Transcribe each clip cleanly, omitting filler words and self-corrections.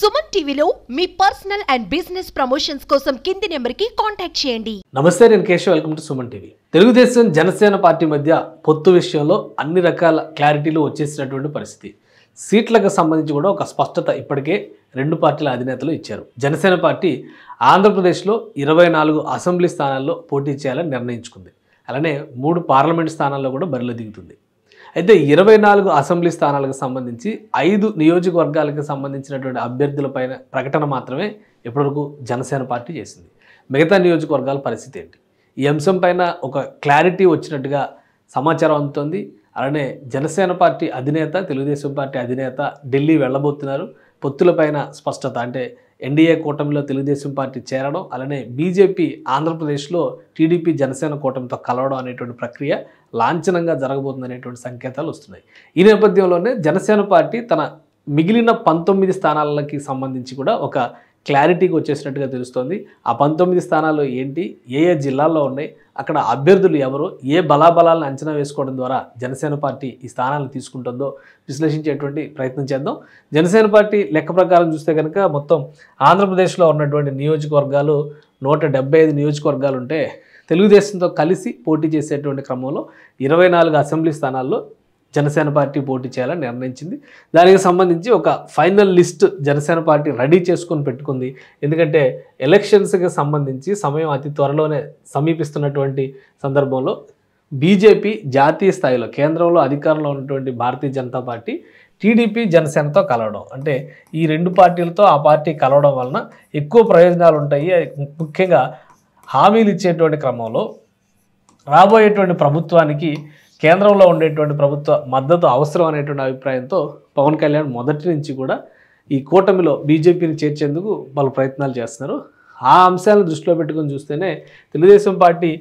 సుమన్ టీవీలో మీ personal and business promotions కోసం కింది నెంబర్కి కాంటాక్ట్ చేయండి. నమస్తే, నేను Keshav. Welcome to Suman TV. Telugu Desam Janasena party మధ్య పొత్తు విషయంలో అన్ని రకాల క్లారిటీలు వచ్చేసినటువంటి పరిస్థితి. సీట్లకు సంబంధించి కూడా ఒక స్పష్టత ఇప్పటికే రెండు పార్టీల అధినేతలు ఇచ్చారు. జనసేన పార్టీ ఆంధ్రప్రదేశ్లో 24 అసెంబ్లీ స్థానాల్లో పోటీ చేయాలని నిర్ణయించుకుంది. అలానే 3 పార్లమెంట్ స్థానాల్లో కూడా బరిలో దిగుతుంది. అయితే 24 అసెంబ్లీ స్థానాలకు సంబంధించి 5 నియోజకవర్గాలకు సంబంధించినటువంటి అభ్యర్థులపైన ప్రకటన మాత్రమే ఇప్పటివరకు జనసేన పార్టీ చేసింది. మిగతా నియోజకవర్గాల పరిస్థితి ఏంటి? ఈ అంశం పైన ఒక క్లారిటీ వచ్చినట్టుగా సమాచారం అందుతోంది. అలానే జనసేన పార్టీ అధినేత, తెలుగుదేశం పార్టీ అధినేత ఢిల్లీ వెళ్ళబోతున్నారు. పొత్తులపైన స్పష్టత, అంటే ఎన్డీఏ కూటమిలో తెలుగుదేశం పార్టీ చేరడం, అలానే బీజేపీ ఆంధ్రప్రదేశ్లో టీడీపీ జనసేన కూటమితో కలవడం అనేటువంటి ప్రక్రియ లాంఛనంగా జరగబోతుంది అనేటువంటి సంకేతాలు వస్తున్నాయి. ఈ నేపథ్యంలోనే జనసేన పార్టీ తన మిగిలిన 19 స్థానాలకి సంబంధించి కూడా ఒక క్లారిటీకి వచ్చేసినట్టుగా తెలుస్తోంది. ఆ 19 స్థానాలు ఏంటి, ఏ జిల్లాల్లో ఉన్నాయి, అక్కడ అభ్యర్థులు ఎవరు, ఏ బలాబలాలను అంచనా వేసుకోవడం ద్వారా జనసేన పార్టీ ఈ స్థానాలను తీసుకుంటుందో విశ్లేషించేటువంటి ప్రయత్నం చేద్దాం. జనసేన పార్టీ లెక్క ప్రకారం చూస్తే కనుక మొత్తం ఆంధ్రప్రదేశ్లో ఉన్నటువంటి నియోజకవర్గాలు 175 నియోజకవర్గాలు ఉంటే, తెలుగుదేశంతో కలిసి పోటీ చేసేటువంటి క్రమంలో 24 అసెంబ్లీ స్థానాల్లో జనసేన పార్టీ పోటీ చేయాలని నిర్ణయించింది. దానికి సంబంధించి ఒక final list Janasena party ready చేసుకొని పెట్టుకుంది. ఎందుకంటే ఎలక్షన్స్కి సంబంధించి సమయం అతి త్వరలోనే సమీపిస్తున్నటువంటి సందర్భంలో బీజేపీ జాతీయ స్థాయిలో కేంద్రంలో అధికారంలో ఉన్నటువంటి భారతీయ జనతా పార్టీ టీడీపీ జనసేనతో కలవడం, అంటే ఈ రెండు పార్టీలతో ఆ పార్టీ కలవడం వలన ఎక్కువ ప్రయోజనాలు ఉంటాయి. ముఖ్యంగా హామీలు ఇచ్చేటువంటి క్రమంలో రాబోయేటువంటి ప్రభుత్వానికి కేంద్రంలో ఉండేటువంటి ప్రభుత్వ మద్దతు అవసరం అనేటువంటి అభిప్రాయంతో పవన్ కళ్యాణ్ మొదటి నుంచి కూడా ఈ కూటమిలో బీజేపీని చేర్చేందుకు వాళ్ళు ప్రయత్నాలు చేస్తున్నారు. ఆ అంశాలను దృష్టిలో పెట్టుకొని చూస్తేనే తెలుగుదేశం పార్టీ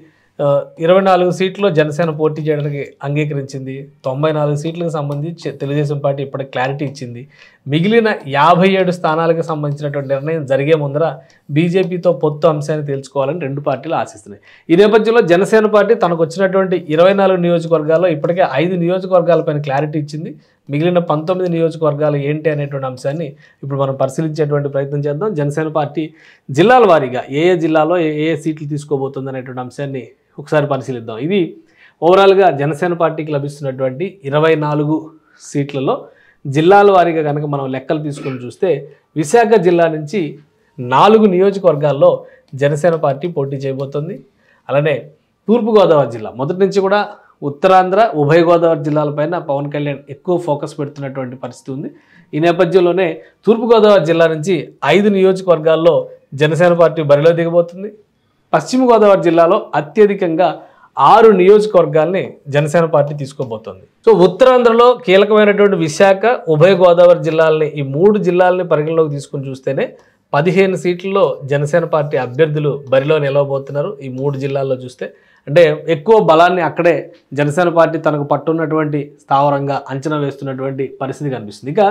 24 సీట్లో జనసేన పోటీ చేయడానికి అంగీకరించింది. 94 సీట్లకు సంబంధించి తెలుగుదేశం పార్టీ ఇప్పటికి క్లారిటీ ఇచ్చింది. మిగిలిన 57 స్థానాలకు సంబంధించినటువంటి నిర్ణయం జరిగే ముందర బీజేపీతో పొత్తు అంశాన్ని తేల్చుకోవాలని రెండు పార్టీలు ఆశిస్తున్నాయి. ఈ నేపథ్యంలో జనసేన పార్టీ తనకు వచ్చినటువంటి 24 నియోజకవర్గాల్లో ఇప్పటికే 5 నియోజకవర్గాలపైన క్లారిటీ ఇచ్చింది. మిగిలిన 19 నియోజకవర్గాలు ఏంటి అనేటువంటి అంశాన్ని ఇప్పుడు మనం పరిశీలించేటువంటి ప్రయత్నం చేద్దాం. జనసేన పార్టీ జిల్లాల వారీగా ఏ జిల్లాలో ఏ సీట్లు తీసుకోబోతుంది అనేటువంటి అంశాన్ని ఒకసారి పరిశీలిద్దాం. ఇది ఓవరాల్గా జనసేన పార్టీకి లభిస్తున్నటువంటి 24 సీట్లలో జిల్లాల వారీగా కనుక మనం లెక్కలు తీసుకొని చూస్తే, విశాఖ జిల్లా నుంచి 4 నియోజకవర్గాల్లో జనసేన పార్టీ పోటీ చేయబోతుంది. అలానే తూర్పుగోదావరి జిల్లా మొదటి నుంచి కూడా ఉత్తరాంధ్ర, ఉభయ గోదావరి జిల్లాలపైన పవన్ కళ్యాణ్ ఎక్కువ ఫోకస్ పెడుతున్నటువంటి పరిస్థితి ఉంది. ఈ నేపథ్యంలోనే తూర్పుగోదావరి జిల్లా నుంచి 5 నియోజకవర్గాల్లో జనసేన పార్టీ బరిలో దిగబోతుంది. పశ్చిమ గోదావరి జిల్లాలో అత్యధికంగా 6 నియోజకవర్గాల్ని జనసేన పార్టీ తీసుకోబోతోంది. సో ఉత్తరాంధ్రలో కీలకమైనటువంటి విశాఖ, ఉభయ గోదావరి జిల్లాలని, ఈ 3 జిల్లాలని పరిగణలోకి తీసుకుని చూస్తేనే 15 సీట్లలో జనసేన పార్టీ అభ్యర్థులు బరిలో నిలవబోతున్నారు. ఈ 3 జిల్లాల్లో చూస్తే అంటే ఎక్కువ బలాన్ని అక్కడే జనసేన పార్టీ తనకు పట్టున్నటువంటి స్థావరంగా అంచనా వేస్తున్నటువంటి పరిస్థితి కనిపిస్తుంది. ఇక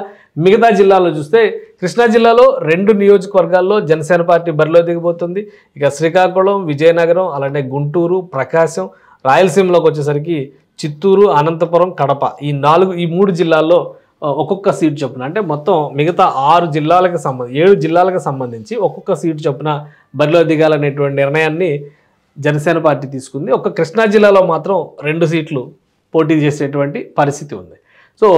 మిగతా జిల్లాల్లో చూస్తే కృష్ణా జిల్లాలో 2 నియోజకవర్గాల్లో జనసేన పార్టీ బరిలో దిగబోతుంది. ఇక శ్రీకాకుళం, విజయనగరం, అలానే గుంటూరు, ప్రకాశం, రాయలసీమలోకి వచ్చేసరికి చిత్తూరు, అనంతపురం, కడప, ఈ 3 జిల్లాల్లో ఒక్కొక్క సీటు చొప్పున, అంటే మొత్తం మిగతా 7 జిల్లాలకు సంబంధించి ఒక్కొక్క సీటు చొప్పున బరిలో దిగాలనేటువంటి నిర్ణయాన్ని జనసేన పార్టీ తీసుకుంది. ఒక కృష్ణా జిల్లాలో మాత్రం 2 సీట్లు పోటీ చేసేటువంటి పరిస్థితి ఉంది. సో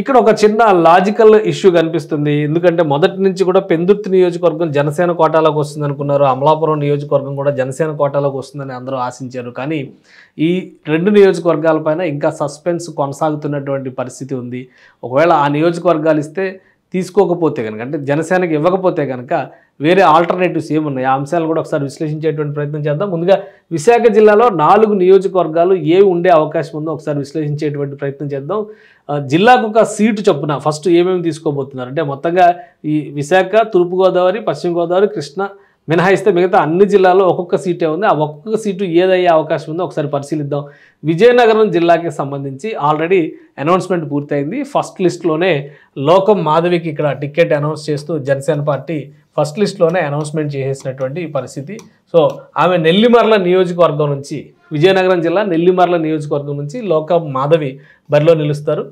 ఇక్కడ ఒక చిన్న లాజికల్ ఇష్యూ కనిపిస్తుంది. ఎందుకంటే మొదటి నుంచి కూడా పెందుర్తి నియోజకవర్గం జనసేన కోటాలోకి వస్తుంది అనుకున్నారు. అమలాపురం నియోజకవర్గం కూడా జనసేన కోటాలోకి వస్తుందని అందరూ ఆశించారు. కానీ ఈ 2 నియోజకవర్గాలపైన ఇంకా సస్పెన్స్ కొనసాగుతున్నటువంటి పరిస్థితి ఉంది. ఒకవేళ ఆ నియోజకవర్గాలు ఇస్తే, తీసుకోకపోతే కనుక, అంటే జనసేనకి ఇవ్వకపోతే కనుక వేరే ఆల్టర్నేటివ్స్ ఏమున్నాయి, ఆ అంశాలను కూడా ఒకసారి విశ్లేషించేటువంటి ప్రయత్నం చేద్దాం. ముందుగా విశాఖ జిల్లాలో 4 నియోజకవర్గాలు ఉండే అవకాశం ఉందో ఒకసారి విశ్లేషించేటువంటి ప్రయత్నం చేద్దాం. జిల్లాకు ఒక సీటు చొప్పున ఫస్ట్ ఏమేమి తీసుకోబోతున్నారు అంటే, మొత్తంగా ఈ విశాఖ, తూర్పుగోదావరి, పశ్చిమ గోదావరి, కృష్ణ మినహాయిస్తే మిగతా అన్ని జిల్లాల్లో ఒక్కొక్క సీటే ఉంది. ఆ ఒక్కొక్క సీటు ఏదయ్యే అవకాశం ఉందో ఒకసారి పరిశీలిద్దాం. విజయనగరం జిల్లాకి సంబంధించి ఆల్రెడీ అనౌన్స్మెంట్ పూర్తయింది. ఫస్ట్ లిస్ట్లోనే లోకం మాధవికి ఇక్కడ టికెట్ అనౌన్స్ చేస్తూ జనసేన పార్టీ ఫస్ట్ లిస్ట్లోనే అనౌన్స్మెంట్ చేసేసినటువంటి పరిస్థితి. సో ఆమె నెల్లిమర్ల నియోజకవర్గం నుంచి, విజయనగరం జిల్లా నెల్లిమర్ల నియోజకవర్గం నుంచి లోకం మాధవి బరిలో నిలుస్తారు.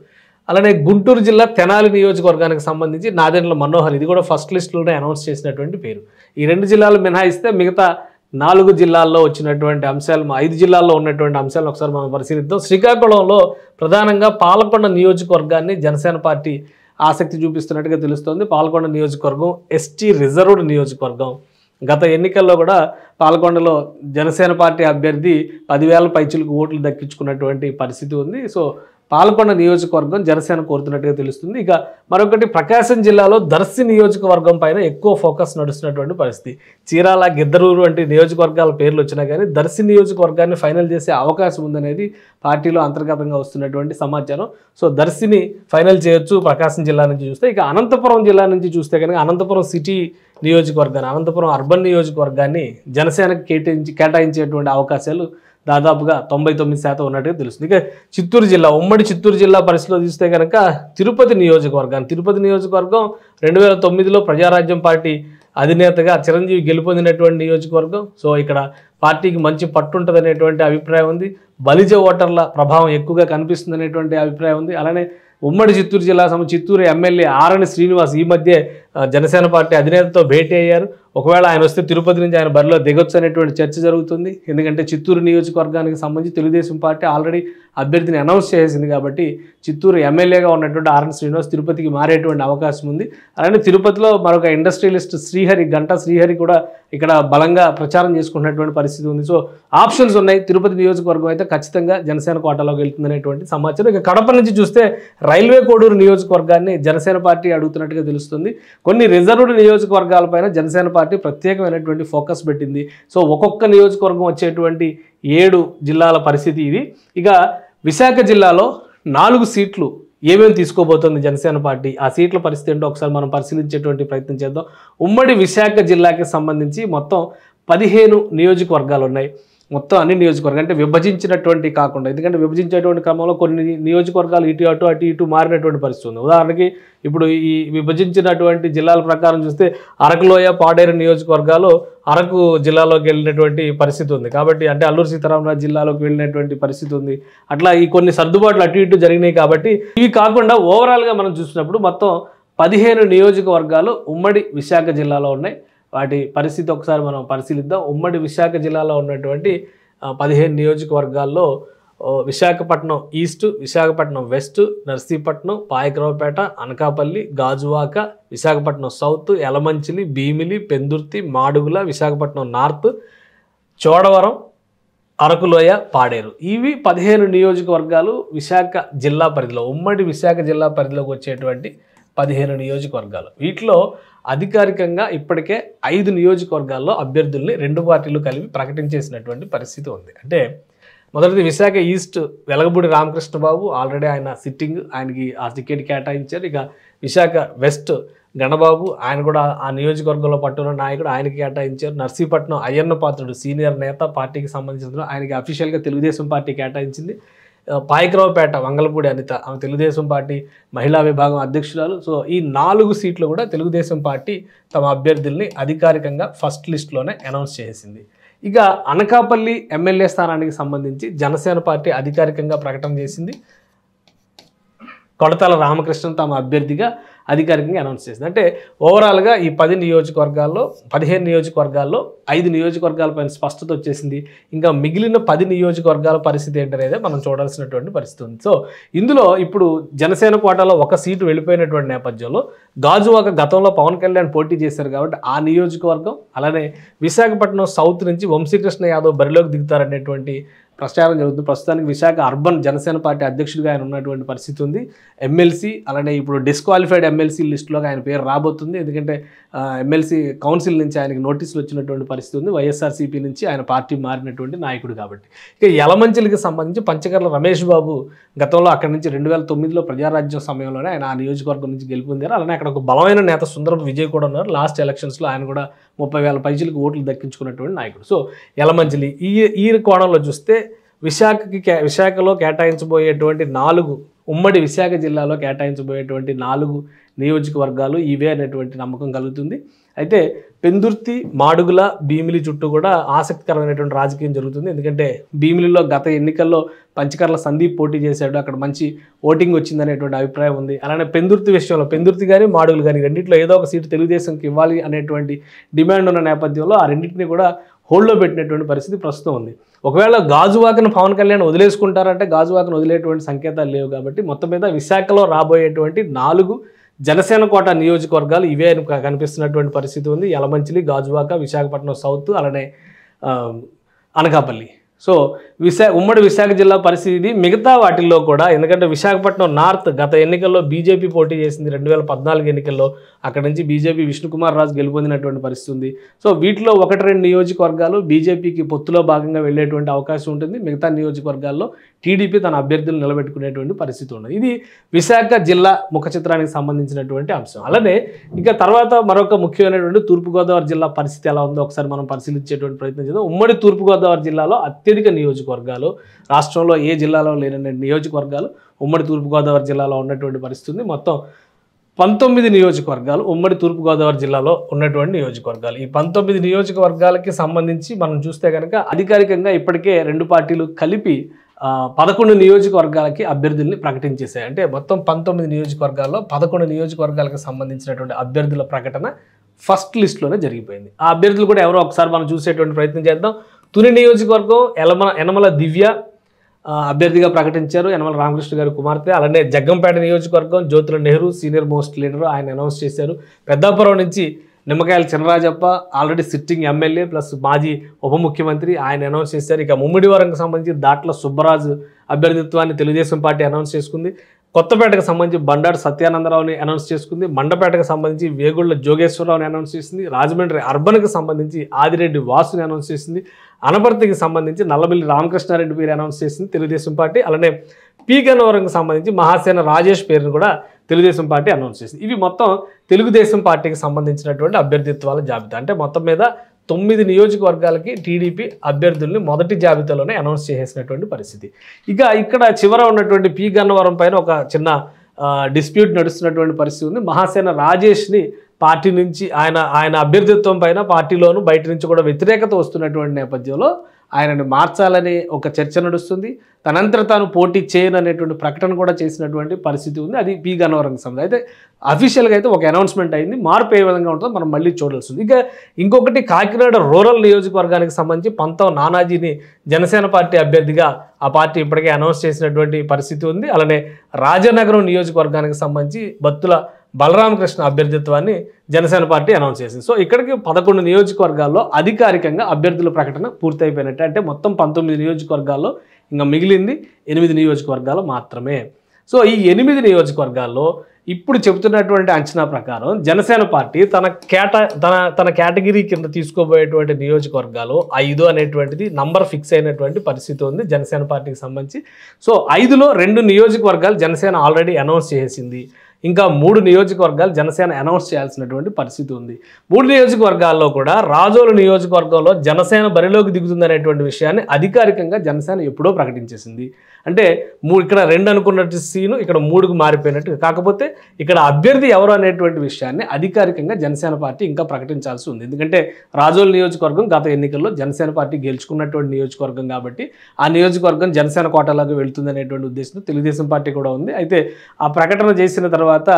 అలానే గుంటూరు జిల్లా తెనాలి నియోజకవర్గానికి సంబంధించి నాదెండ్ల మనోహర్, ఇది కూడా ఫస్ట్ లిస్టులోనే అనౌన్స్ చేసినటువంటి పేరు. ఈ 2 జిల్లాలు మినహాయిస్తే మిగతా 4 జిల్లాల్లో వచ్చినటువంటి అంశాలు, 5 జిల్లాల్లో ఉన్నటువంటి అంశాలను ఒకసారి మనం పరిశీలిద్దాం. శ్రీకాకుళంలో ప్రధానంగా పాలకొండ నియోజకవర్గాన్ని జనసేన పార్టీ ఆసక్తి చూపిస్తున్నట్టుగా తెలుస్తోంది. పాలకొండ నియోజకవర్గం ఎస్టీ రిజర్వ్డ్ నియోజకవర్గం. గత ఎన్నికల్లో కూడా పాలకొండలో జనసేన పార్టీ అభ్యర్థి 10,000 పైచిలకు ఓట్లు దక్కించుకున్నటువంటి పరిస్థితి ఉంది. సో పాలకొండ నియోజకవర్గం జనసేన కోరుతున్నట్టుగా తెలుస్తుంది. ఇక మరొకటి ప్రకాశం జిల్లాలో దర్శి నియోజకవర్గం పైన ఎక్కువ ఫోకస్ నడుస్తున్నటువంటి పరిస్థితి. చీరాల, గిద్దరూరు వంటి నియోజకవర్గాల పేర్లు వచ్చినా కానీ దర్శి నియోజకవర్గాన్ని ఫైనల్ చేసే అవకాశం ఉందనేది పార్టీలో అంతర్గతంగా వస్తున్నటువంటి సమాచారం. సో దర్శిని ఫైనల్ చేయొచ్చు ప్రకాశం జిల్లా నుంచి చూస్తే. ఇక అనంతపురం జిల్లా నుంచి చూస్తే కనుక అనంతపురం సిటీ నియోజకవర్గాన్ని, అనంతపురం అర్బన్ నియోజకవర్గాన్ని జనసేనకు కేటాయించేటువంటి అవకాశాలు దాదాపుగా 99% ఉన్నట్టుగా తెలుస్తుంది. ఇక చిత్తూరు జిల్లా, ఉమ్మడి చిత్తూరు జిల్లా పరిస్థితిలో చూస్తే కనుక తిరుపతి నియోజకవర్గం 2009లో ప్రజారాజ్యం పార్టీ అధినేతగా చిరంజీవి గెలుపొందినటువంటి నియోజకవర్గం. సో ఇక్కడ పార్టీకి మంచి పట్టుంటుంది అనేటువంటి అభిప్రాయం ఉంది. బలిజ ఓటర్ల ప్రభావం ఎక్కువగా కనిపిస్తుంది అనేటువంటి అభిప్రాయం ఉంది. అలానే ఉమ్మడి చిత్తూరు జిల్లా చిత్తూరు ఎమ్మెల్యే ఆరణి శ్రీనివాస్ ఈ మధ్య జనసేన పార్టీ అధినేతతో భేటీ అయ్యారు. ఒకవేళ ఆయన వస్తే తిరుపతి నుంచి ఆయన బరిలో దిగొచ్చు అనేటువంటి చర్చ జరుగుతుంది. ఎందుకంటే చిత్తూరు నియోజకవర్గానికి సంబంధించి తెలుగుదేశం పార్టీ ఆల్రెడీ అభ్యర్థిని అనౌన్స్ చేసింది కాబట్టి చిత్తూరు ఎమ్మెల్యేగా ఉన్నటువంటి ఆరణి శ్రీనివాస్ తిరుపతికి మారేటువంటి అవకాశం ఉంది. అలానే తిరుపతిలో మరొక ఇండస్ట్రియలిస్ట్ గంటా శ్రీహరి కూడా ఇక్కడ బలంగా ప్రచారం చేసుకున్నటువంటి పరిస్థితి ఉంది. సో ఆప్షన్స్ ఉన్నాయి. తిరుపతి నియోజకవర్గం అయితే ఖచ్చితంగా జనసేన కోటాలోకి వెళ్తుందనేటువంటి సమాచారం. ఇక కడప నుంచి చూస్తే రైల్వే కోడూరు నియోజకవర్గాన్ని జనసేన పార్టీ అడుగుతున్నట్టుగా తెలుస్తుంది. కొన్ని రిజర్వ్డ్ నియోజకవర్గాలపైన జనసేన పార్టీ ప్రత్యేకమైనటువంటి ఫోకస్ పెట్టింది. సో ఒక్కొక్క నియోజకవర్గం వచ్చేటువంటి 7 జిల్లాల పరిస్థితి ఇది. ఇక విశాఖ జిల్లాలో 4 సీట్లు ఏమేమి తీసుకోబోతుంది జనసేన పార్టీ, ఆ సీట్ల పరిస్థితి ఏంటో ఒకసారి మనం పరిశీలించేటువంటి ప్రయత్నం చేద్దాం. ఉమ్మడి విశాఖ జిల్లాకి సంబంధించి మొత్తం 15 నియోజకవర్గాలు ఉన్నాయి. మొత్తం అన్ని నియోజకవర్గాలు అంటే విభజించినటువంటి కాకుండా, ఎందుకంటే విభజించేటువంటి క్రమంలో కొన్ని నియోజకవర్గాలు అటు ఇటు మారినటువంటి పరిస్థితి ఉంది. ఉదాహరణకి ఇప్పుడు ఈ విభజించినటువంటి జిల్లాల ప్రకారం చూస్తే అరకులోయ, పాడేరు నియోజకవర్గాలు అరకు జిల్లాలోకి వెళ్ళినటువంటి పరిస్థితి ఉంది. కాబట్టి అంటే అల్లూరు సీతారామరాజు జిల్లాలోకి వెళ్ళినటువంటి పరిస్థితి ఉంది. అట్లా ఈ కొన్ని సర్దుబాట్లు అటు ఇటు జరిగినాయి. కాబట్టి ఇవి కాకుండా ఓవరాల్గా మనం చూసినప్పుడు మొత్తం 15 నియోజకవర్గాలు ఉమ్మడి విశాఖ జిల్లాలో ఉన్నాయి. వాటి పరిస్థితి ఒకసారి మనం పరిశీలిద్దాం. ఉమ్మడి విశాఖ జిల్లాలో ఉన్నటువంటి 15 నియోజకవర్గాల్లో Visakhapatnam east, Visakhapatnam west, Narsipatnam, Payakaraopeta, Anakapalli, Gajuwaka, Visakhapatnam south, Yelamanchili, Bheemili, Pendurthi, Madugula, Visakhapatnam north, Chodavaram, Arakuloya, Paderu. ఇవి 15 నియోజకవర్గాలు విశాఖ జిల్లా పరిధిలో, ఉమ్మడి విశాఖ జిల్లా పరిధిలోకి వచ్చేటువంటి 15 నియోజకవర్గాలు. వీటిలో అధికారికంగా ఇప్పటికే 5 నియోజకవర్గాల్లో అభ్యర్థుల్ని 2 పార్టీలు కలిపి ప్రకటించేసినటువంటి పరిస్థితి ఉంది. అంటే మొదటిది విశాఖ ఈస్ట్ వెలగపూడి రామకృష్ణబాబు, ఆల్రెడీ ఆయన సిట్టింగ్, ఆయనకి ఆ టికెట్ కేటాయించారు. ఇక విశాఖ వెస్ట్ గణబాబు, ఆయన కూడా ఆ నియోజకవర్గంలో పట్టున్న నాయకుడు, ఆయనకి కేటాయించారు. నర్సీపట్నం అయ్యన్న పాత్రుడు సీనియర్ నేత, పార్టీకి సంబంధించిన ఆయనకి అఫీషియల్గా తెలుగుదేశం పార్టీ కేటాయించింది. పాయకరావుపేట వంగలపూడి అనిత, ఆమె తెలుగుదేశం పార్టీ మహిళా విభాగం అధ్యక్షురాలు. సో ఈ 4 సీట్లు కూడా తెలుగుదేశం పార్టీ తమ అభ్యర్థుల్ని అధికారికంగా ఫస్ట్ లిస్ట్లోనే అనౌన్స్ చేసింది. ఇక అనకాపల్లి ఎమ్మెల్యే స్థానానికి సంబంధించి జనసేన పార్టీ అధికారికంగా ప్రకటన చేసింది. కొడతాల రామకృష్ణ తమ అభ్యర్థిగా అధికారికంగా అనౌన్స్ చేసింది. అంటే ఓవరాల్గా ఈ 15 నియోజకవర్గాల్లో 5 నియోజకవర్గాలపైన స్పష్టత వచ్చేసింది. ఇంకా మిగిలిన 10 నియోజకవర్గాల పరిస్థితి ఏంటనేది మనం చూడాల్సినటువంటి పరిస్థితి ఉంది. సో ఇందులో ఇప్పుడు జనసేన కోటాలో ఒక సీటు వెళ్ళిపోయినటువంటి నేపథ్యంలో గాజువాక గతంలో పవన్ కళ్యాణ్ పోటీ చేశారు కాబట్టి ఆ నియోజకవర్గం, అలానే విశాఖపట్నం సౌత్ నుంచి వంశీకృష్ణ యాదవ్ బరిలోకి దిగుతారనేటువంటి ప్రచారం జరుగుతుంది. ప్రస్తుతానికి విశాఖ అర్బన్ జనసేన పార్టీ అధ్యక్షుడిగా ఆయన ఉన్నటువంటి పరిస్థితి ఉంది. ఎమ్మెల్సీ, అలానే ఇప్పుడు డిస్క్వాలిఫైడ్ ఎమ్మెల్సీ లిస్టులో ఆయన పేరు రాబోతుంది. ఎందుకంటే ఎమ్మెల్సీ కౌన్సిల్ నుంచి ఆయనకి నోటీసులు వచ్చినటువంటి పరిస్థితి ఉంది. వైఎస్ఆర్సీపీ నుంచి ఆయన పార్టీ మారినటువంటి నాయకుడు కాబట్టి. ఇక యలమంచిలికి సంబంధించి పంచకర్ల రమేష్ బాబు గతంలో అక్కడి నుంచి 2009లో ప్రజారాజ్యం సమయంలోనే ఆయన ఆ నియోజకవర్గం నుంచి గెలుపొందారు. అలానే అక్కడ ఒక బలమైన నేత సుందరపు విజయ్ కూడా ఉన్నారు. లాస్ట్ ఎలక్షన్స్లో ఆయన కూడా 30,000 పైచిలకు ఓట్లు దక్కించుకున్నటువంటి నాయకుడు. సో యలమంచిలి ఈ కోణంలో చూస్తే విశాఖలో కేటాయించబోయేటువంటి 4 ఉమ్మడి విశాఖ జిల్లాలో కేటాయించబోయేటువంటి 4 నియోజకవర్గాలు ఇవే అనేటువంటి నమ్మకం కలుగుతుంది. అయితే పెందుర్తి, మాడుగుల, భీమిలి చుట్టూ కూడా ఆసక్తికరమైనటువంటి రాజకీయం జరుగుతుంది. ఎందుకంటే భీమిలిలో గత ఎన్నికల్లో పంచకర్ల సందీప్ పోటీ చేశాడు, అక్కడ మంచి ఓటింగ్ వచ్చిందనేటువంటి అభిప్రాయం ఉంది. అలానే పెందుర్తి విషయంలో పెందుర్తి కానీ మాడుగులు కానీ రెండింటిలో ఏదో ఒక సీటు తెలుగుదేశంకి ఇవ్వాలి అనేటువంటి డిమాండ్ ఉన్న నేపథ్యంలో ఆ రెండింటిని కూడా హోల్డ్లో పెట్టినటువంటి పరిస్థితి ప్రస్తుతం ఉంది. ఒకవేళ గాజువాకను పవన్ కళ్యాణ్ వదిలేసుకుంటారంటే గాజువాకను వదిలేటువంటి సంకేతాలు లేవు. కాబట్టి మొత్తం మీద విశాఖలో రాబోయేటువంటి 4 జనసేన కోట నియోజకవర్గాలు ఇవే కనిపిస్తున్నటువంటి పరిస్థితి ఉంది. యలమంచిలి, గాజువాక, విశాఖపట్నం సౌత్, అలానే అనకాపల్లి. సో ఉమ్మడి విశాఖ జిల్లా పరిస్థితి ఇది. మిగతా వాటిల్లో కూడా ఎందుకంటే విశాఖపట్నం నార్త్ గత ఎన్నికల్లో బీజేపీ పోటీ చేసింది 2014 ఎన్నికల్లో. అక్కడ నుంచి బీజేపీ విష్ణుకుమార్ రాజు గెలుపొందినటువంటి పరిస్థితి ఉంది. సో వీటిలో 1-2 నియోజకవర్గాలు బీజేపీకి పొత్తులో భాగంగా వెళ్ళేటువంటి అవకాశం ఉంటుంది. మిగతా నియోజకవర్గాల్లో టీడీపీ తన అభ్యర్థులు నిలబెట్టుకునేటువంటి పరిస్థితి ఉన్నది. ఇది విశాఖ జిల్లా ముఖ చిత్రానికి సంబంధించినటువంటి అంశం. అలానే ఇక తర్వాత మరొక ముఖ్యమైనటువంటి తూర్పుగోదావరి జిల్లా పరిస్థితి ఎలా ఉందో ఒకసారి మనం పరిశీలించేటువంటి ప్రయత్నం చేద్దాం. ఉమ్మడి తూర్పుగోదావరి జిల్లాలో అత్యధిక నియోజకవర్గాలు, రాష్ట్రంలో ఏ జిల్లాలో లేని నియోజకవర్గాలు ఉమ్మడి తూర్పుగోదావరి జిల్లాలో ఉన్నటువంటి పరిస్థితి ఉంది. మొత్తం 19 నియోజకవర్గాలు ఉమ్మడి తూర్పుగోదావరి జిల్లాలో ఉన్నటువంటి నియోజకవర్గాలు. ఈ 19 నియోజకవర్గాలకి సంబంధించి మనం చూస్తే కనుక అధికారికంగా ఇప్పటికే 2 పార్టీలు కలిపి 11 నియోజకవర్గాలకి అభ్యర్థుల్ని ప్రకటించేశాయి. అంటే మొత్తం 19 నియోజకవర్గాల్లో 11 నియోజకవర్గాలకు సంబంధించినటువంటి అభ్యర్థుల ప్రకటన ఫస్ట్ లిస్ట్లోనే జరిగిపోయింది. ఆ అభ్యర్థులు కూడా ఎవరో ఒకసారి మనం చూసేటువంటి ప్రయత్నం చేద్దాం. తుని నియోజకవర్గం యనమల దివ్య అభ్యర్థిగా ప్రకటించారు, యనమల రామకృష్ణ గారి కుమార్తె. అలానే జగ్గంపేట నియోజకవర్గం Jyothula Nehru senior most leader, ఆయన అనౌన్స్ చేశారు. పెద్దాపురం నుంచి Nimmakayala Chinarajappa already sitting MLA plus మాజీ ఉప ముఖ్యమంత్రి, ఆయన అనౌన్స్ చేశారు. ఇక ముమ్మిడివరంకి సంబంధించి దాట్ల సుబ్బరాజు అభ్యర్థిత్వాన్ని తెలుగుదేశం పార్టీ అనౌన్స్ చేసుకుంది. కొత్తపేటకు సంబంధించి బండారు సత్యానందరావుని అనౌన్స్ చేసుకుంది. మండపేటకు సంబంధించి వేగుళ్ల జోగేశ్వరరావుని అనౌన్స్ చేసింది. రాజమండ్రి అర్బన్కి సంబంధించి ఆదిరెడ్డి వాసుని అనౌన్స్ చేసింది. అనపర్తికి సంబంధించి నల్లబెల్లి రామకృష్ణారెడ్డి పేరు అనౌన్స్ చేసింది తెలుగుదేశం పార్టీ. అలానే పీగన్నవరంకి సంబంధించి మహాసేన రాజేష్ పేరును కూడా తెలుగుదేశం పార్టీ అనౌన్స్ చేసింది. ఇవి మొత్తం తెలుగుదేశం పార్టీకి సంబంధించినటువంటి అభ్యర్థిత్వాల జాబితా. అంటే మొత్తం మీద 9 నియోజకవర్గాలకి టీడీపీ అభ్యర్థుల్ని మొదటి జాబితాలోనే అనౌన్స్ చేసేసినటువంటి పరిస్థితి. ఇక ఇక్కడ చివర ఉన్నటువంటి పి గన్నవరం పైన ఒక చిన్న డిస్ప్యూట్ నడుస్తున్నటువంటి పరిస్థితి ఉంది. మహాసేన రాజేష్ని పార్టీ నుంచి ఆయన అభ్యర్థిత్వం పైన పార్టీలోను బయట నుంచి కూడా వ్యతిరేకత వస్తున్నటువంటి నేపథ్యంలో ఆయనని మార్చాలని ఒక చర్చ నడుస్తుంది. తనంతట తాను పోటీ చేయననేటువంటి ప్రకటన కూడా చేసినటువంటి పరిస్థితి ఉంది. అది పి గన్నవరంకి సంబంధించి అయితే అఫీషియల్గా అయితే ఒక అనౌన్స్మెంట్ అయింది. మార్పు ఏ విధంగా ఉంటుందో మనం మళ్ళీ చూడాల్సి ఉంది. ఇక ఇంకొకటి కాకినాడ రూరల్ నియోజకవర్గానికి సంబంధించి పంతం నానాజీని జనసేన పార్టీ అభ్యర్థిగా ఆ పార్టీ ఇప్పటికే అనౌన్స్ చేసినటువంటి పరిస్థితి ఉంది. అలానే రాజనగరం నియోజకవర్గానికి సంబంధించి బత్తుల బలరామకృష్ణ అభ్యర్థిత్వాన్ని జనసేన పార్టీ అనౌన్స్ చేసింది. సో ఇక్కడికి 11 నియోజకవర్గాల్లో అధికారికంగా అభ్యర్థుల ప్రకటన పూర్తయిపోయినట్టే. అంటే మొత్తం 19 నియోజకవర్గాల్లో ఇంకా మిగిలింది 8 నియోజకవర్గాలు మాత్రమే. సో ఈ 8 నియోజకవర్గాల్లో ఇప్పుడు చెబుతున్నటువంటి అంచనా ప్రకారం జనసేన పార్టీ తన కేటగిరీ కింద తీసుకోబోయేటువంటి నియోజకవర్గాలు 5 అనేటువంటిది నంబర్ ఫిక్స్ అయినటువంటి పరిస్థితి ఉంది జనసేన పార్టీకి సంబంధించి. సో 5లో 2 నియోజకవర్గాలు జనసేన ఆల్రెడీ అనౌన్స్ చేసింది. ఇంకా 3 నియోజకవర్గాలు జనసేన అనౌన్స్ చేయాల్సినటువంటి పరిస్థితి ఉంది. 3 నియోజకవర్గాల్లో కూడా రాజోలు నియోజకవర్గంలో జనసేన బరిలోకి దిగుతుందనేటువంటి విషయాన్ని అధికారికంగా జనసేన ఎప్పుడో ప్రకటించేసింది. అంటే ఇక్కడ 2 అనుకున్నట్టు సీను ఇక్కడ 3కు మారిపోయినట్టు. కాకపోతే ఇక్కడ అభ్యర్థి ఎవరు అనేటువంటి విషయాన్ని అధికారికంగా జనసేన పార్టీ ఇంకా ప్రకటించాల్సి ఉంది. ఎందుకంటే రాజోలు నియోజకవర్గం గత ఎన్నికల్లో జనసేన పార్టీ గెలుచుకున్నటువంటి నియోజకవర్గం కాబట్టి ఆ నియోజకవర్గం జనసేన కోటలాగా వెళుతుంది అనేటువంటి ఉద్దేశంతో తెలుగుదేశం పార్టీ కూడా ఉంది. అయితే ఆ ప్రకటన చేసిన తర్వాత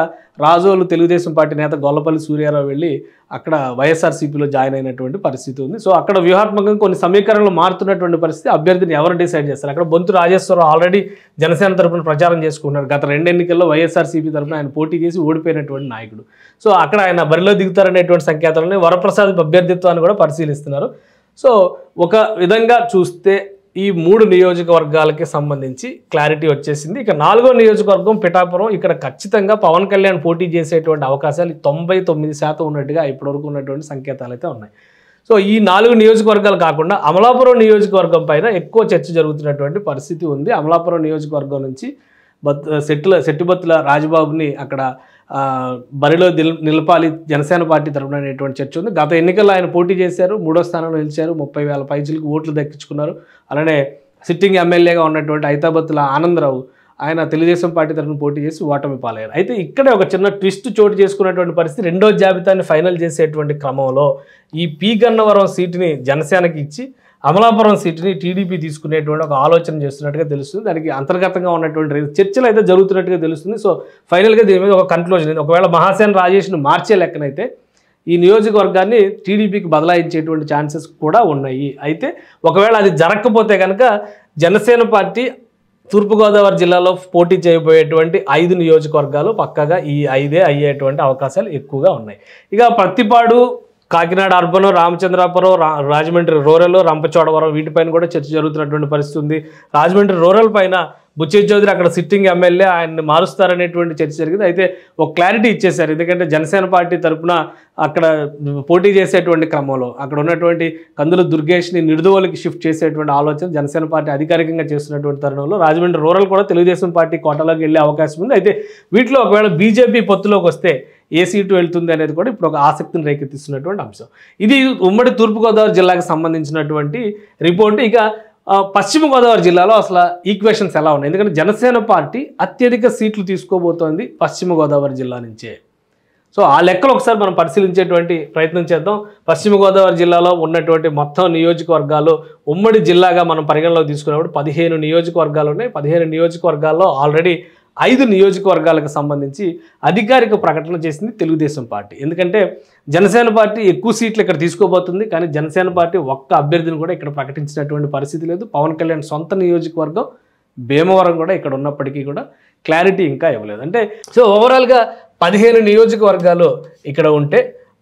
రాజోలు తెలుగుదేశం పార్టీ నేత గొల్లపల్లి సూర్యారావు వెళ్ళి అక్కడ వైఎస్ఆర్సీపీలో జాయిన్ అయినటువంటి పరిస్థితి ఉంది. సో అక్కడ వ్యూహాత్మకంగా కొన్ని సమీకరణలు మారుతున్నటువంటి పరిస్థితి. అభ్యర్థిని ఎవరు డిసైడ్ చేస్తారు? అక్కడ బొంతు రాజేశ్వరరావు ఆల్రెడీ జనసేన తరపున ప్రచారం చేసుకున్నారు. గత 2 ఎన్నికల్లో వైఎస్ఆర్సీపీ తరపున ఆయన పోటీ చేసి ఓడిపోయినటువంటి నాయకుడు. సో అక్కడ ఆయన బరిలో దిగుతారనేటువంటి సంకేతాలని వరప్రసాద్ అభ్యర్థిత్వాన్ని కూడా పరిశీలిస్తున్నారు. సో ఒక విధంగా చూస్తే ఈ 3 నియోజకవర్గాలకి సంబంధించి క్లారిటీ వచ్చేసింది. ఇక 4వ నియోజకవర్గం పిఠాపురం. ఇక్కడ ఖచ్చితంగా పవన్ కళ్యాణ్ పోటీ చేసేటువంటి అవకాశాలు 99% ఉన్నట్టుగా ఇప్పటివరకు ఉన్నటువంటి సంకేతాలు అయితే ఉన్నాయి. సో ఈ 4 నియోజకవర్గాలు కాకుండా అమలాపురం నియోజకవర్గం పైన ఎక్కువ చర్చ జరుగుతున్నటువంటి పరిస్థితి ఉంది. అమలాపురం నియోజకవర్గం నుంచి శెట్టిబత్తుల రాజబాబుని అక్కడ బరిలో నిలపాలి జనసేన పార్టీ తరఫున అనేటువంటి చర్చ ఉంది. గత ఎన్నికల్లో ఆయన పోటీ చేశారు, 3వ స్థానంలో నిలిచారు, 30,000 పైచులకు ఓట్లు దక్కించుకున్నారు. అలానే సిట్టింగ్ ఎమ్మెల్యేగా ఉన్నటువంటి ఐతాబత్తుల ఆనందరావు ఆయన తెలుగుదేశం పార్టీ తరఫున పోటీ చేసి ఓటమి పాలయ్యారు. అయితే ఇక్కడే ఒక చిన్న ట్విస్ట్ చోటు చేసుకున్నటువంటి పరిస్థితి, రెండో జాబితాని ఫైనల్ చేసేటువంటి క్రమంలో ఈ పి గన్నవరం సీటుని జనసేనకి ఇచ్చి అమలాపురం సీటుని టీడీపీ తీసుకునేటువంటి ఒక ఆలోచన చేస్తున్నట్టుగా తెలుస్తుంది. దానికి అంతర్గతంగా ఉన్నటువంటి చర్చలు అయితే జరుగుతున్నట్టుగా తెలుస్తుంది. సో ఫైనల్గా దీని మీద ఒక కన్క్లూజన్, ఒకవేళ మహాసేన రాజేష్ను మార్చే లెక్కనైతే ఈ నియోజకవర్గాన్ని టీడీపీకి బదలాయించేటువంటి ఛాన్సెస్ కూడా ఉన్నాయి. అయితే ఒకవేళ అది జరగకపోతే కనుక జనసేన పార్టీ తూర్పుగోదావరి జిల్లాలో పోటీ చేయబోయేటువంటి 5 నియోజకవర్గాలు పక్కగా ఈ 5 అయ్యేటువంటి అవకాశాలు ఎక్కువగా ఉన్నాయి. ఇక ప్రత్తిపాడు, కాకినాడ అర్బన్, రామచంద్రాపురం, రాజమండ్రి రూరల్, రంపచోడవరం వీటిపైన కూడా చర్చ జరుగుతున్నటువంటి పరిస్థితి ఉంది. రాజమండ్రి రూరల్ పైన బుచ్చేటి చౌదరి అక్కడ సిట్టింగ్ ఎమ్మెల్యే, ఆయన్ని మారుస్తారనేటువంటి చర్చ జరిగింది. అయితే ఒక క్లారిటీ ఇచ్చేశారు, ఎందుకంటే జనసేన పార్టీ తరఫున అక్కడ పోటీ చేసేటువంటి క్రమంలో అక్కడ ఉన్నటువంటి కందుల దుర్గేష్ని నిడుదవోలుకి షిఫ్ట్ చేసేటువంటి ఆలోచన జనసేన పార్టీ అధికారికంగా చేస్తున్నటువంటి తరుణంలో రాజమండ్రి రూరల్ కూడా తెలుగుదేశం పార్టీ కోటలోకి వెళ్ళే అవకాశం ఉంది. అయితే వీటిలో ఒకవేళ బీజేపీ పొత్తులోకి వస్తే ఏ సీటు వెళ్తుంది అనేది కూడా ఇప్పుడు ఒక ఆసక్తిని రేకెత్తిస్తున్నటువంటి అంశం. ఇది ఉమ్మడి తూర్పుగోదావరి జిల్లాకు సంబంధించినటువంటి రిపోర్టు. ఇక పశ్చిమ గోదావరి జిల్లాలో అసలు ఈక్వేషన్స్ ఎలా ఉన్నాయి, ఎందుకంటే జనసేన పార్టీ అత్యధిక సీట్లు తీసుకోబోతోంది పశ్చిమ గోదావరి జిల్లా నుంచే. సో ఆ లెక్కలు ఒకసారి మనం పరిశీలించేటువంటి ప్రయత్నం చేద్దాం. పశ్చిమ గోదావరి జిల్లాలో ఉన్నటువంటి మొత్తం నియోజకవర్గాలు ఉమ్మడి జిల్లాగా మనం పరిగణలోకి తీసుకున్నప్పుడు 15 నియోజకవర్గాలు ఉన్నాయి. 15 నియోజకవర్గాల్లో ఆల్రెడీ 5 నియోజకవర్గాలకు సంబంధించి అధికారిక ప్రకటన చేసింది తెలుగుదేశం పార్టీ. ఎందుకంటే జనసేన పార్టీ ఎక్కువ సీట్లు ఇక్కడ తీసుకోబోతుంది, కానీ జనసేన పార్టీ ఒక్క అభ్యర్థిని కూడా ఇక్కడ ప్రకటించినటువంటి పరిస్థితి లేదు. పవన్ కళ్యాణ్ సొంత నియోజకవర్గం భీమవరం కూడా ఇక్కడ ఉన్నప్పటికీ కూడా క్లారిటీ ఇంకా ఇవ్వలేదు. అంటే సో ఓవరాల్గా 15 నియోజకవర్గాలు ఇక్కడ ఉంటే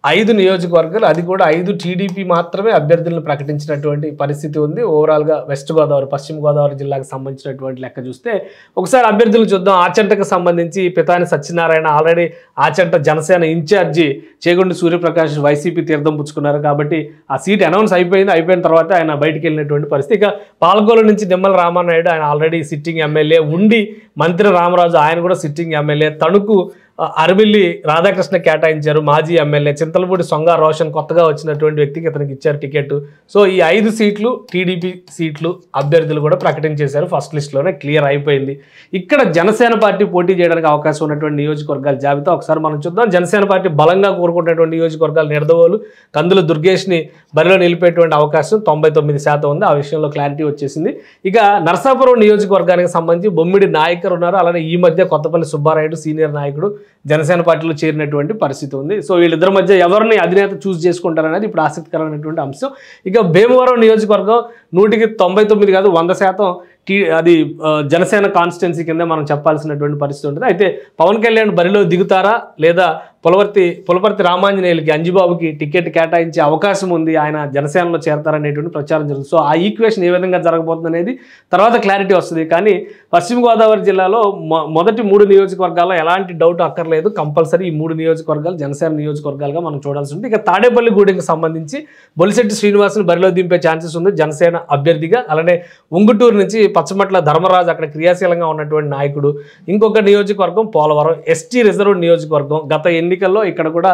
5 నియోజకవర్గాలు, అది కూడా 5 టీడీపీ మాత్రమే అభ్యర్థులను ప్రకటించినటువంటి పరిస్థితి ఉంది. ఓవరాల్గా వెస్ట్ గోదావరి, పశ్చిమ గోదావరి జిల్లాకు సంబంధించినటువంటి లెక్క చూస్తే ఒకసారి అభ్యర్థులు చూద్దాం. ఆచంటకు సంబంధించి Pitani Satyanarayana already Achanta Janasena incharge Chegondi Suryaprakash YCP తీర్థం పుచ్చుకున్నారు కాబట్టి ఆ సీట్ అనౌన్స్ అయిపోయిన తర్వాత ఆయన బయటికి వెళ్ళినటువంటి పరిస్థితి. ఇక పాలకొల్లు నుంచి నిమ్మల రామానాయుడు, ఆయన ఆల్రెడీ సిట్టింగ్ ఎమ్మెల్యే, ఉండి మంత్రి రామరాజు ఆయన కూడా సిట్టింగ్ ఎమ్మెల్యే, తణుకు అరవిల్లి రాధాకృష్ణ కేటాయించారు మాజీ ఎమ్మెల్యే, చింతలపూడి సొంగ రోషన్ కొత్తగా వచ్చినటువంటి వ్యక్తికి ఇతనికి ఇచ్చారు టికెట్. సో ఈ 5 సీట్లు టీడీపీ సీట్లు అభ్యర్థులు కూడా ప్రకటించేశారు, ఫస్ట్ లిస్ట్లోనే క్లియర్ అయిపోయింది. ఇక్కడ జనసేన పార్టీ పోటీ చేయడానికి అవకాశం ఉన్నటువంటి నియోజకవర్గాల జాబితా ఒకసారి మనం చూద్దాం. జనసేన పార్టీ బలంగా కోరుకున్నటువంటి నియోజకవర్గాలు నిడదవోలు, కందుల దుర్గేష్ని బరిలో నిలిపేటువంటి అవకాశం 99% ఉంది. ఆ విషయంలో క్లారిటీ వచ్చేసింది. ఇక నరసాపురం నియోజకవర్గానికి సంబంధించి బొమ్మిడి నాయకర్ ఉన్నారు, అలానే ఈ మధ్య కొత్తపల్లి సుబ్బారాయుడు సీనియర్ నాయకుడు జనసేన పార్టీలో చేరినటువంటి పరిస్థితి ఉంది. సో వీళ్ళిద్దరి మధ్య ఎవరిని అధినేత చూస్ చేసుకుంటారనేది ఇప్పుడు ఆసక్తికరమైనటువంటి అంశం. ఇక భీమవరం నియోజకవర్గం 199 కాదు 100% అది జనసేన కాన్స్టిట్యున్సీ కింద మనం చెప్పాల్సినటువంటి పరిస్థితి ఉంటుంది. అయితే పవన్ కళ్యాణ్ బరిలో దిగుతారా లేదా పులపర్తి రామాంజనేయులకి అంజిబాబుకి టికెట్ కేటాయించే అవకాశం ఉంది, ఆయన జనసేనలో చేరతారనేటువంటి ప్రచారం జరుగుతుంది. సో ఆ ఈక్వేషన్ ఏ విధంగా జరగబోతుంది అనేది తర్వాత క్లారిటీ వస్తుంది. కానీ పశ్చిమ గోదావరి జిల్లాలో మొదటి 3 నియోజకవర్గాల్లో ఎలాంటి డౌట్ అక్కర్లేదు, కంపల్సరీ ఈ 3 నియోజకవర్గాలు జనసేన నియోజకవర్గాలుగా మనం చూడాల్సి ఉంటుంది. ఇక తాడేపల్లిగూడెంకి సంబంధించి బొలిశెట్టి శ్రీనివాసుని బరిలో దింపే ఛాన్సెస్ ఉంది జనసేన అభ్యర్థిగా. అలానే ఉంగుటూరు నుంచి పచ్చమట్ల ధర్మరాజు అక్కడ క్రియాశీలంగా ఉన్నటువంటి నాయకుడు. ఇంకొక నియోజకవర్గం పోలవరం ఎస్టీ రిజర్వ్ నియోజకవర్గం. గత ఎన్నికల్లో ఇక్కడ కూడా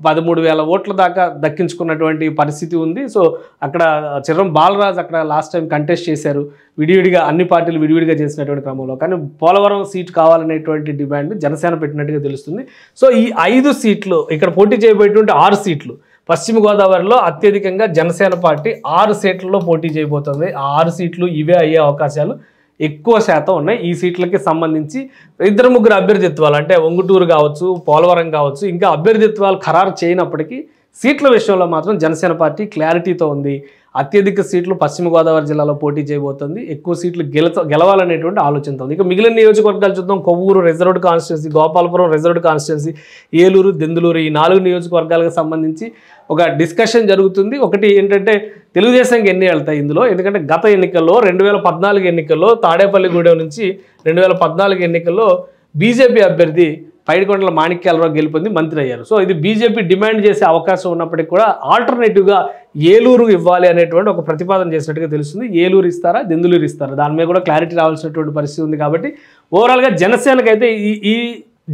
13,000 ఓట్ల దాకా దక్కించుకున్నటువంటి పరిస్థితి ఉంది. సో అక్కడ చిర్రం బాలరాజు అక్కడ లాస్ట్ టైం కంటెస్ట్ చేశారు, విడివిడిగా అన్ని పార్టీలు విడివిడిగా చేసినటువంటి క్రమంలో. కానీ పోలవరం సీట్ కావాలనేటువంటి డిమాండ్ జనసేన పెట్టినట్టుగా తెలుస్తుంది. సో ఈ 5 సీట్లు ఇక్కడ పోటీ చేయబోయేటువంటి 6 సీట్లు పశ్చిమ గోదావరిలో అత్యధికంగా జనసేన పార్టీ 6 సీట్లలో పోటీ చేయబోతుంది. ఆ 6 సీట్లు ఇవే అయ్యే అవకాశాలు ఎక్కువ శాతం ఉన్నాయి. ఈ సీట్లకి సంబంధించి 2-3 అభ్యర్థిత్వాలు, అంటే ఉంగుటూరు కావచ్చు, పోలవరం కావచ్చు, ఇంకా అభ్యర్థిత్వాలు ఖరారు చేయనప్పటికీ సీట్ల విషయంలో మాత్రం జనసేన పార్టీ క్లారిటీతో ఉంది. అత్యధిక సీట్లు పశ్చిమ గోదావరి జిల్లాలో పోటీ చేయబోతుంది, ఎక్కువ సీట్లు గెలవాలనేటువంటి ఆలోచనతో ఉంది. ఇక మిగిలిన నియోజకవర్గాలు చూద్దాం. Kovvur reserved constituency, Gopalapuram reserved constituency, Eluru, Denduluru, ఈ 4 నియోజకవర్గాలకు సంబంధించి ఒక డిస్కషన్ జరుగుతుంది. ఒకటి ఏంటంటే తెలుగుదేశంకి ఎన్ని వెళ్తాయి ఇందులో, ఎందుకంటే గత ఎన్నికల్లో 2014 ఎన్నికల్లో తాడేపల్లిగూడెం నుంచి 2014 ఎన్నికల్లో బీజేపీ అభ్యర్థి పైడికొండల మాణిక్యాలరావు గెలుపొంది మంత్రి అయ్యారు. సో ఇది బీజేపీ డిమాండ్ చేసే అవకాశం ఉన్నప్పటికీ కూడా ఆల్టర్నేటివ్గా ఏలూరు ఇవ్వాలి అనేటువంటి ఒక ప్రతిపాదన చేసినట్టుగా తెలుస్తుంది. ఏలూరు ఇస్తారా, దెందులూరు ఇస్తారా, దాని మీద కూడా క్లారిటీ రావాల్సినటువంటి పరిస్థితి ఉంది. కాబట్టి ఓవరాల్గా జనసేనకైతే ఈ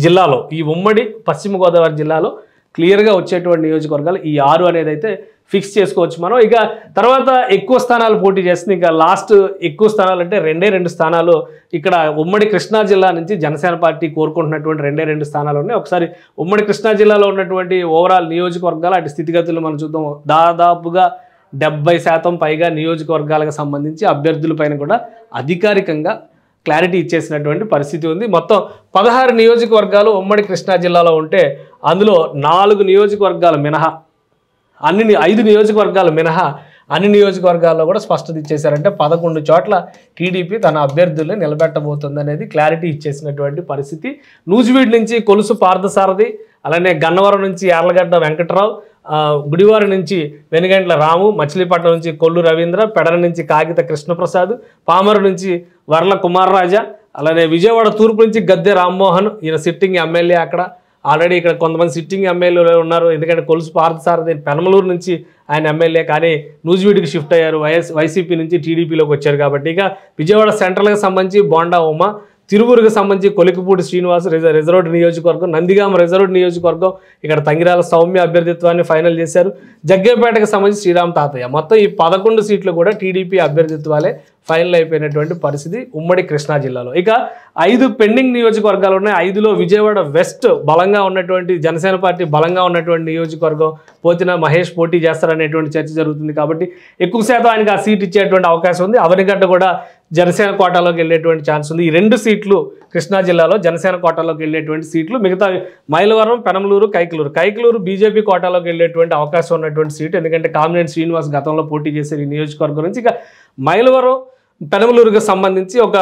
జిల్లాలో, ఈ ఉమ్మడి పశ్చిమ గోదావరి జిల్లాలో క్లియర్గా వచ్చేటువంటి నియోజకవర్గాలు ఈ 6 అనేది అయితే ఫిక్స్ చేసుకోవచ్చు మనం. ఇక తర్వాత ఎక్కువ స్థానాలు పోటీ చేస్తుంది. ఇక లాస్ట్ ఎక్కువ స్థానాలు అంటే 2 స్థానాలు ఇక్కడ ఉమ్మడి కృష్ణా జిల్లా నుంచి జనసేన పార్టీ కోరుకుంటున్నటువంటి 2 స్థానాలు ఉన్నాయి. ఒకసారి ఉమ్మడి కృష్ణా జిల్లాలో ఉన్నటువంటి ఓవరాల్ నియోజకవర్గాలు అటు స్థితిగతులు మనం చూద్దాం. దాదాపుగా 70% పైగా నియోజకవర్గాలకు సంబంధించి అభ్యర్థులపైన కూడా అధికారికంగా క్లారిటీ ఇచ్చేసినటువంటి పరిస్థితి ఉంది. మొత్తం 16 నియోజకవర్గాలు ఉమ్మడి కృష్ణా జిల్లాలో ఉంటే అందులో 4 నియోజకవర్గాలు మినహా 5 నియోజకవర్గాలు మినహా అన్ని నియోజకవర్గాల్లో కూడా స్పష్టత ఇచ్చేశారంటే 11 చోట్ల టీడీపీ తన అభ్యర్థుల్ని నిలబెట్టబోతుంది అనేది క్లారిటీ ఇచ్చేసినటువంటి పరిస్థితి. నూజివీడు నుంచి కొలుసు పార్థసారథి, అలానే గన్నవరం నుంచి యార్లగడ్డ వెంకటరావు, గుడివారి నుంచి వెనుగంట్ల రాము, మచిలీపట్నం నుంచి కొల్లు రవీంద్ర, పెడర నుంచి కాగిత కృష్ణప్రసాద్, పామరు నుంచి వర్ల కుమారరాజా, అలానే విజయవాడ తూర్పు నుంచి గద్దె రామ్మోహన్, ఈయన సిట్టింగ్ ఎమ్మెల్యే. అక్కడ ఆల్రెడీ ఇక్కడ కొంతమంది సిట్టింగ్ ఎమ్మెల్యేలు ఉన్నారు, ఎందుకంటే కొలుసు పార్థసారథి పెనమలూరు నుంచి ఆయన ఎమ్మెల్యే, కానీ నూజివీడికి షిఫ్ట్ అయ్యారు, వైసీపీ నుంచి టీడీపీలోకి వచ్చారు కాబట్టి. ఇక విజయవాడ సెంట్రల్కి సంబంధించి బోండా ఉమ, తిరువురుకు సంబంధించి కొలికిపూడి శ్రీనివాస్ రిజర్వ్డ్ నియోజకవర్గం, నందిగామ రిజర్వ్డ్ నియోజకవర్గం ఇక్కడ తంగిరాల సౌమ్య అభ్యర్థిత్వాన్ని ఫైనల్ చేశారు. జగ్గేపేటకు సంబంధించి శ్రీరామ్ తాతయ్య. మొత్తం ఈ 11 సీట్లు కూడా టీడీపీ అభ్యర్థిత్వాలే ఫైనల్ అయిపోయినటువంటి పరిస్థితి ఉమ్మడి కృష్ణా జిల్లాలో. ఇక 5 పెండింగ్ నియోజకవర్గాలు ఉన్నాయి. 5లో విజయవాడ వెస్ట్ బలంగా ఉన్నటువంటి జనసేన పార్టీ బలంగా ఉన్నటువంటి నియోజకవర్గం, పోతిన మహేష్ పోటీ చేస్తారనేటువంటి చర్చ జరుగుతుంది కాబట్టి ఎక్కువ శాతం ఆయనకి ఆ సీట్ ఇచ్చేటువంటి అవకాశం ఉంది. అవనిగడ్డ కూడా జనసేన కోటాలోకి వెళ్ళేటువంటి ఛాన్స్ ఉంది. ఈ 2 సీట్లు కృష్ణా జిల్లాలో జనసేన కోటాలోకి వెళ్ళేటువంటి సీట్లు. మిగతా మైలవరం, పెనమలూరు, కైకలూరు బీజేపీ కోటాలోకి వెళ్ళేటువంటి అవకాశం ఉన్నటువంటి సీటు, ఎందుకంటే కామినేని శ్రీనివాస్ గతంలో పోటీ చేశారు ఈ నియోజకవర్గం నుంచి. ఇక మైలవరం, పెనమలూరుకు సంబంధించి ఒక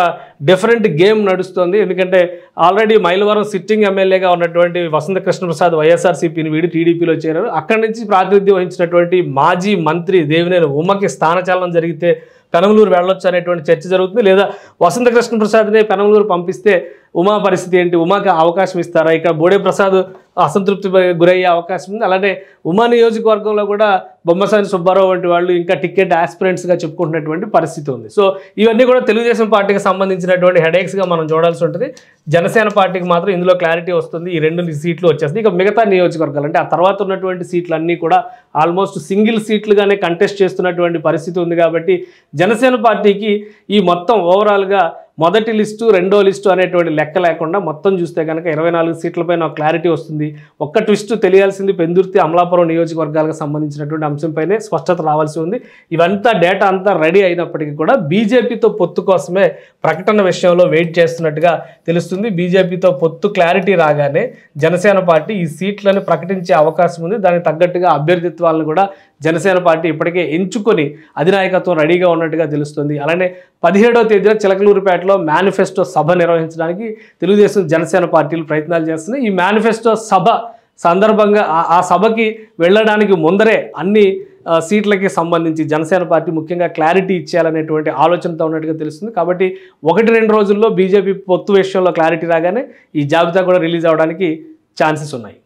డిఫరెంట్ గేమ్ నడుస్తుంది, ఎందుకంటే ఆల్రెడీ మైలవరం సిట్టింగ్ ఎమ్మెల్యేగా ఉన్నటువంటి వసంత కృష్ణప్రసాద్ వైఎస్ఆర్సీపీని వీడి టీడీపీలో చేరారు. అక్కడి నుంచి ప్రాతినిధ్యం వహించినటువంటి మాజీ మంత్రి దేవినేని ఉమ్మకి స్థానచలనం జరిగితే పెనమలూరు వెళ్ళొచ్చు అనేటువంటి చర్చ జరుగుతుంది. లేదా వసంత కృష్ణప్రసాద్ని పెనమలూరు పంపిస్తే ఉమా పరిస్థితి ఏంటి, ఉమాకి అవకాశం ఇస్తారా? ఇక్కడ బోడే ప్రసాద్ అసంతృప్తి గురయ్యే అవకాశం ఉంది. అలానే ఉమా నియోజకవర్గంలో కూడా బొమ్మసాని సుబ్బారావు వంటి వాళ్ళు ఇంకా టికెట్ ఆస్పిరెంట్స్గా చెప్పుకుంటున్నటువంటి పరిస్థితి ఉంది. సో ఇవన్నీ కూడా తెలుగుదేశం పార్టీకి సంబంధించినటువంటి హెడేక్స్గా మనం చూడాల్సి ఉంటుంది. జనసేన పార్టీకి మాత్రం ఇందులో క్లారిటీ వస్తుంది, ఈ 2 సీట్లు వచ్చేస్తుంది. ఇక మిగతా నియోజకవర్గాలు అంటే ఆ తర్వాత ఉన్నటువంటి సీట్లన్నీ కూడా ఆల్మోస్ట్ సింగిల్ సీట్లుగానే కంటెస్ట్ చేస్తున్నటువంటి పరిస్థితి ఉంది కాబట్టి జనసేన పార్టీకి ఈ మొత్తం ఓవరాల్గా మొదటి లిస్టు, రెండో లిస్టు అనేటువంటి లెక్క లేకుండా మొత్తం చూస్తే కనుక 24 సీట్లపైన క్లారిటీ వస్తుంది. ఒక్క ట్విస్ట్ తెలియాల్సింది పెందుర్తి, అమలాపురం నియోజకవర్గాలకు సంబంధించినటువంటి అంశంపైనే స్పష్టత రావాల్సి ఉంది. ఇవంతా డేటా అంతా రెడీ అయినప్పటికీ కూడా బీజేపీతో పొత్తు కోసమే ప్రకటన విషయంలో వెయిట్ చేస్తున్నట్టుగా తెలుస్తుంది. బీజేపీతో పొత్తు క్లారిటీ రాగానే జనసేన పార్టీ ఈ సీట్లను ప్రకటించే అవకాశం ఉంది. దానికి తగ్గట్టుగా అభ్యర్థిత్వాలను కూడా జనసేన పార్టీ ఇప్పటికే ఎంచుకొని అధినాయకత్వం రెడీగా ఉన్నట్టుగా తెలుస్తుంది. అలానే 17వ తేదీన చిలకలూరుపేటలో మేనిఫెస్టో సభ నిర్వహించడానికి తెలుగుదేశం, జనసేన పార్టీలు ప్రయత్నాలు చేస్తున్నాయి. ఈ మేనిఫెస్టో సభ సందర్భంగా ఆ సభకి వెళ్ళడానికి ముందరే అన్ని సీట్లకి సంబంధించి జనసేన పార్టీ ముఖ్యంగా క్లారిటీ ఇచ్చేయాలనేటువంటి ఆలోచనతో ఉన్నట్టుగా తెలుస్తుంది. కాబట్టి 1-2 రోజుల్లో బీజేపీ పొత్తు విషయంలో క్లారిటీ రాగానే ఈ జాబితా కూడా రిలీజ్ అవ్వడానికి ఛాన్సెస్ ఉన్నాయి.